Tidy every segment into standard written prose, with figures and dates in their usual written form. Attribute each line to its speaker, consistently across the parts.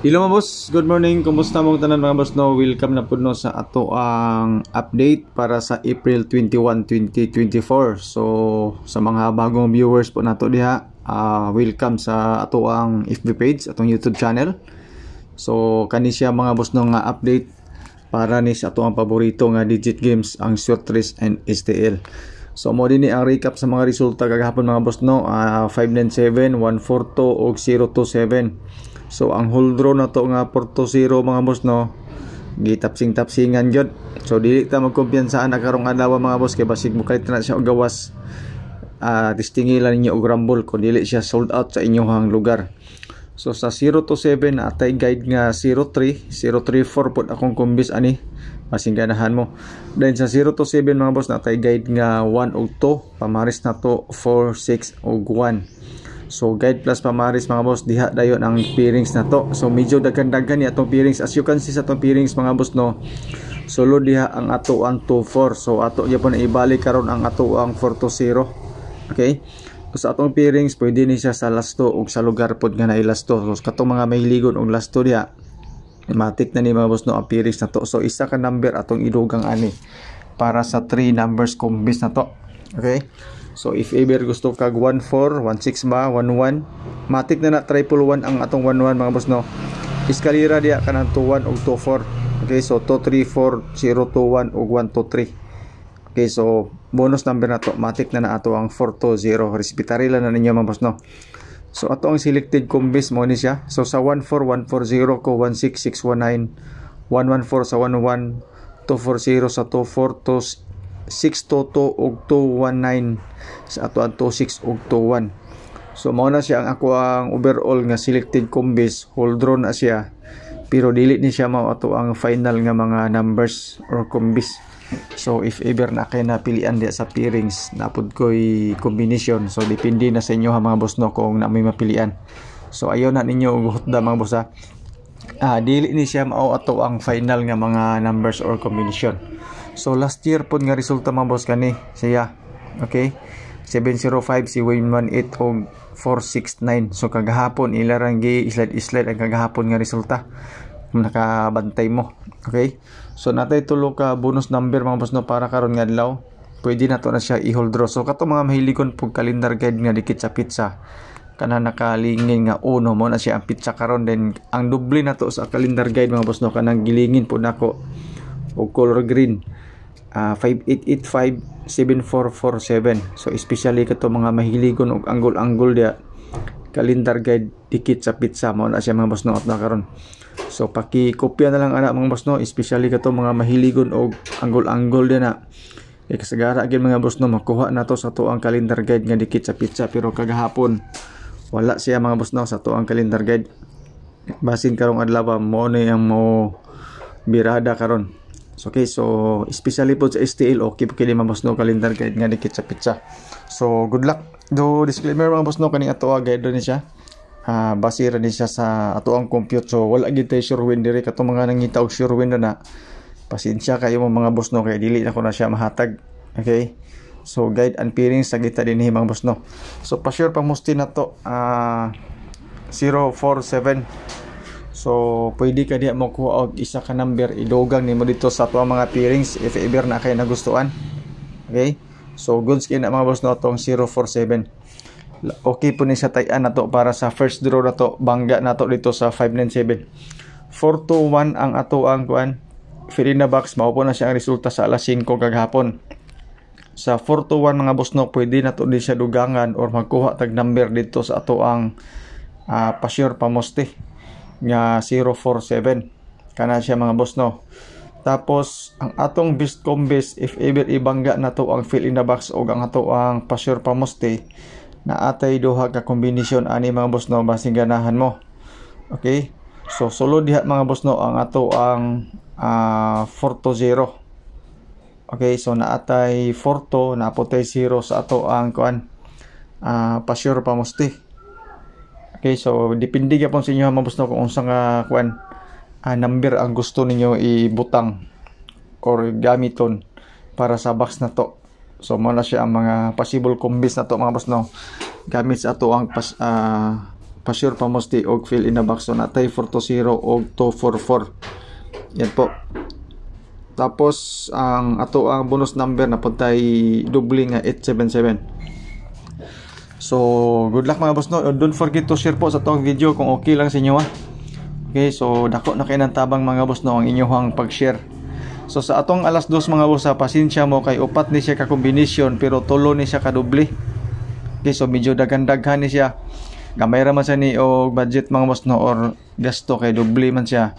Speaker 1: Hello mga boss, good morning. Kumusta mong tanan mga boss no? Welcome na po no sa ato ang update para sa April 21, 2024. So sa mga bagong viewers po nato diha, welcome sa ato ang FB page, atong YouTube channel. So kani siya mga boss no nga update para ni sa ato ang paborito nga digit games, ang short race and STL. So mo dinhi ang recap sa mga resulta kagahapon mga boss no, 597, 142 ug 027. So ang hold draw na to nga 4-0 mga boss no, gitapsing-tapsingan gyud. So dili ta magkumpiyansaan na karong adlaw mga boss kay basig mo kalit na siya og gawas. Tistingilan ninyo og rumble kung dili siya sold out sa inyong lugar. So sa 0-7 atay guide nga 0-3, 0-3-4 pud akong kumbis ani. Basing ganahan mo. Then sa 0-7 mga boss natay guide nga 1 ug 2, pamaris na to 4, 6 ug 1. So guide plus pamaris mga boss, diha dayon ang pairings na to. So medyo daghan-daghan ni atong pairings. As you can see sa atong pairings mga boss no, sulod diha ang ato ang 2-4. So ato gyapon ibalik karon ang ato ang 4-0. Okay? So sa atong pairings pwede ni siya sa last 2 ug sa lugar pod nga naay last 2. So katong mga mahiligon og last 2 diha, matik na ni mga boss no ang pairings na to. So isa ka number atong idugang ani para sa 3 numbers combis na to. Okay? So if ever gusto kag 1-4, 1-6 ba, 1-1, matik na triple 1 ang atong 1-1 mga boss no. Iskalira diya kanang 2-1 ug 2-4. Okay, so 2-3-4, 0-2-1 ug 1-2-3. Okay, so bonus number na to, matik na ato ang 4-0. Respetary lang na ninyo mga boss no. So ato ang selected combis mo ni siya. So sa 1-4, 1-4-0 ko 1-6, 6-1-9, 1-1-4 sa 1-1, 2-4-0 sa 2-4, 6-2-2 ug 2-1-9 sa ato ang 2-6 ug 2-1. So mao na siya ang ako ang overall nga selected combis. Hold draw na siya pero dili ni siya mao ato ang final nga mga numbers or combis. So if ever na kay napilian diya sa pairings, napud ko'y combination. So depende na sa inyo ha mga boss no kung na may mapilian. So ayaw na ninyo hutda mga boss ha. Dili ni siya mao ato ang final nga mga numbers or combination. So last year po nga resulta mga boss kani siya. Okay? 705 si Wayne 18 og 469. So kagahapon ilarang gi slide ang kagahapon nga resulta. Nakabantay mo. Okay? So natay tulo ka bonus number mga boss no para karon nga adlaw. Pwede na to na siya i-hold draw. So kato mga mahiligon pug calendar guide nga dikit sa pizza. Kana nakalingin nga uno mo na siya ang pizza karon, then ang doble na to sa calendar guide mga boss no kanang gilingin po nako og color green. 5885 7447. So especially kato mga mahiligon og angle dia calendar guide dikit sa pizza mo na siya mga boss no at na karon. So paki-kopya na lang ana mga boss no, especially kato mga mahiligon og angle dia na. Kasagara gyud mga boss no makuha na to sa to ang calendar guide nga dikit sa pizza, pero kagahapon wala siya mga boss no sa to ang calendar guide. Basin karong adlaw mo na yang mo birada karon. Okay, so especially po sa STL okay po kini mga boss no calendar guide nga dikit sa pizza. So good luck. Do disclaimer mga boss no kani ato guide ni siya. Basira ni siya sa ato ang compute. So wala gid tay sure win dire katong mga nangita og sure win na. Pasensya kayo mga boss no kay dili na ko na siya mahatag. Okay? So guide and pairings sa kita dinhi mga boss no. So pa sure pa musti na to 047. So pwede ka diya mo kuha og isa ka number idugang nimo dito sa ato mga pairings if ever na kay nagustuhan. Okay? So goods kay na mga boss no tong 047. Okay po ni sa tayan na to para sa first draw na to, bangga na to dito sa 597. 421 ang ato ang kuan fill in the box. Mao po na siya ang resulta sa alas 5 kagahapon. Sa 421 mga boss no pwede na to di siya dugangan or magkuha tag number dito sa ato ang pa-sure pamoste nga 047 kana siya mga boss no. Tapos ang atong best combis if ever ibangga na to ang fill in the box o ang ato ang pa-sure pamoste na atay duha ka combination ani mga boss no basing ganahan mo. Okay? So sulod diha mga boss no ang ato ang 4-0. Okay, so naatay 4 napotay 0 sa ato ang kuan pa-sure pamoste. Okay, so depende gyapon sa inyo mga boss no kung unsa nga kuan number ang gusto ninyo ibutang or gamiton para sa box na to. So mo na siya ang mga possible combis na to mga boss no gamit sa ato ang pa-sure pa musti og fill in a box. So natay 420 og 244. Yan po. Tapos ang ato ang bonus number na puntay doble nga 877. So good luck mga boss no. Don't forget to share po sa tong video kung okay lang sa inyo ha. Okay, so dako na kay tabang mga boss no ang inyong pag-share. So sa atong alas 2 mga boss ha, pasensya mo kay upat ni siya ka kombinasyon pero tulo ni siya ka doble. Okay, so medyo daghan-daghan ni siya. Gamay ra man sa ni og budget mga boss no or gasto kay doble man siya.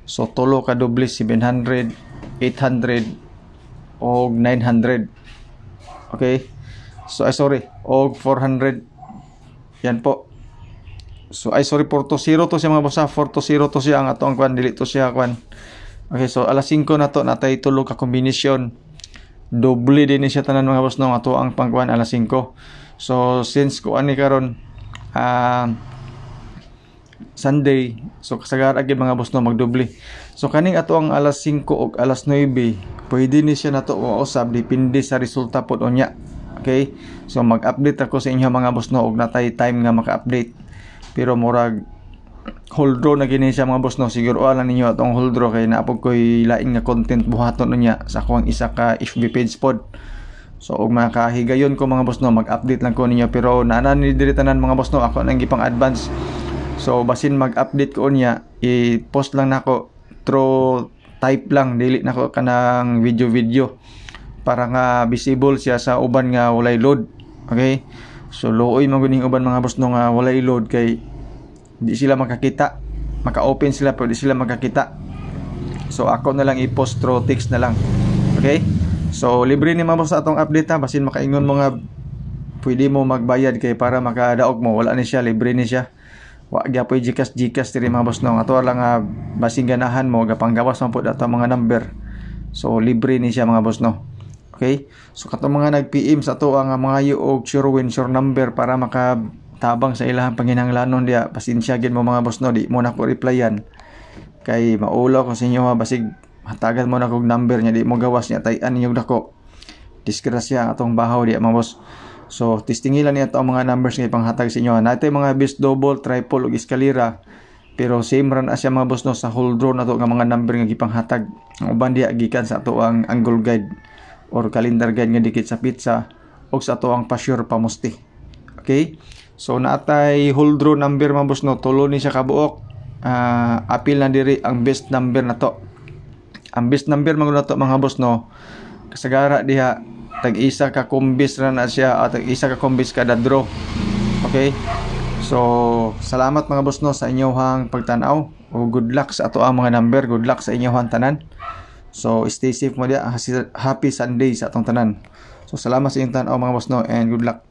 Speaker 1: So tulo ka doble 700, 800 og 900. Okay? So sorry, og 400. Yan po. So sorry 420 to siya mga boss, 420 to siya ang atong kwan, dili to siya kwan. Okay, so alas 5 na to natay tulo ka kombinasyon. Doble din ni siya tanan mga boss no ato ang pangkuan alas 5. So since kuan ni karon Sunday, so kasagaran gyud mga boss no magdoble. So kaning ato ang alas 5 ug alas 9, pwede ni siya nato usab depende sa resulta pod unya. Okay? So mag-update ako sa inyo mga boss no ug natay time nga maka-update. Pero murag hold draw na gini siya mga boss no. Siguro alam ninyo atong hold draw kay naapog koy lain nga content buhaton unya sa akong isa ka FB page pod. So og makahigayon ko mga boss no mag-update lang ko ninyo pero naanan ni diri tanan mga boss no ako nang gipang advance. So basin mag-update ko niya, i-post lang nako through type lang, dili nako kanang video para nga visible siya sa uban nga walay load. Okay? So looy man guning uban mga boss no nga walay load kay di sila makakita. Maka-open sila pero di sila makakita. So ako na lang i-post through text na lang. Okay? So libre ni mga boss atong update ha, basin makaingon mo nga pwede mo magbayad kay para makadaog mo, wala ni siya, libre ni siya. Wa gyapon Gcash diri mga boss no. Ato lang basing ganahan mo gapanggawas man pud ato mga number. So libre ni siya mga boss no. Okay? So kato mga nag-PM sa ato ang mga og sure win sure number para makatabang sa ilahang panginahanglanon dia. Pasensya gid mo mga boss no, di mo na ko replyan. Kay maulaw ko sa inyo basig hatagan mo na kog number nya di mo gawas nya tay-an ninyo dako. Disgrasya atong bahaw dia mga boss. So, testingilan niya ito ang mga numbers nga ipanghatag sa inyo. Natin mga best double, triple, o eskalera. Pero same run as mga boss no sa whole draw na ito nga mga number nga ipanghatag. Ang uban diya gikan sa ito ang angle guide or calendar guide nga dikit sa pizza o sa ito ang pa-sure pa musti. Okay? So, naatay whole draw number mga boss no. Tulo ni siya kabuok. Apil na diri ang best number na to. Ang best number mga mga boss no. Kasagara diha tag-isa ka kombis ra na siya at tag-isa ka kombis kada draw. Okay? So, salamat mga boss no sa inyong pagtanaw. O good luck sa ato ang mga number. Good luck sa inyong tanan. So, stay safe mo dia. Happy Sunday sa atong tanan. So, salamat sa inyong tanaw mga boss no and good luck.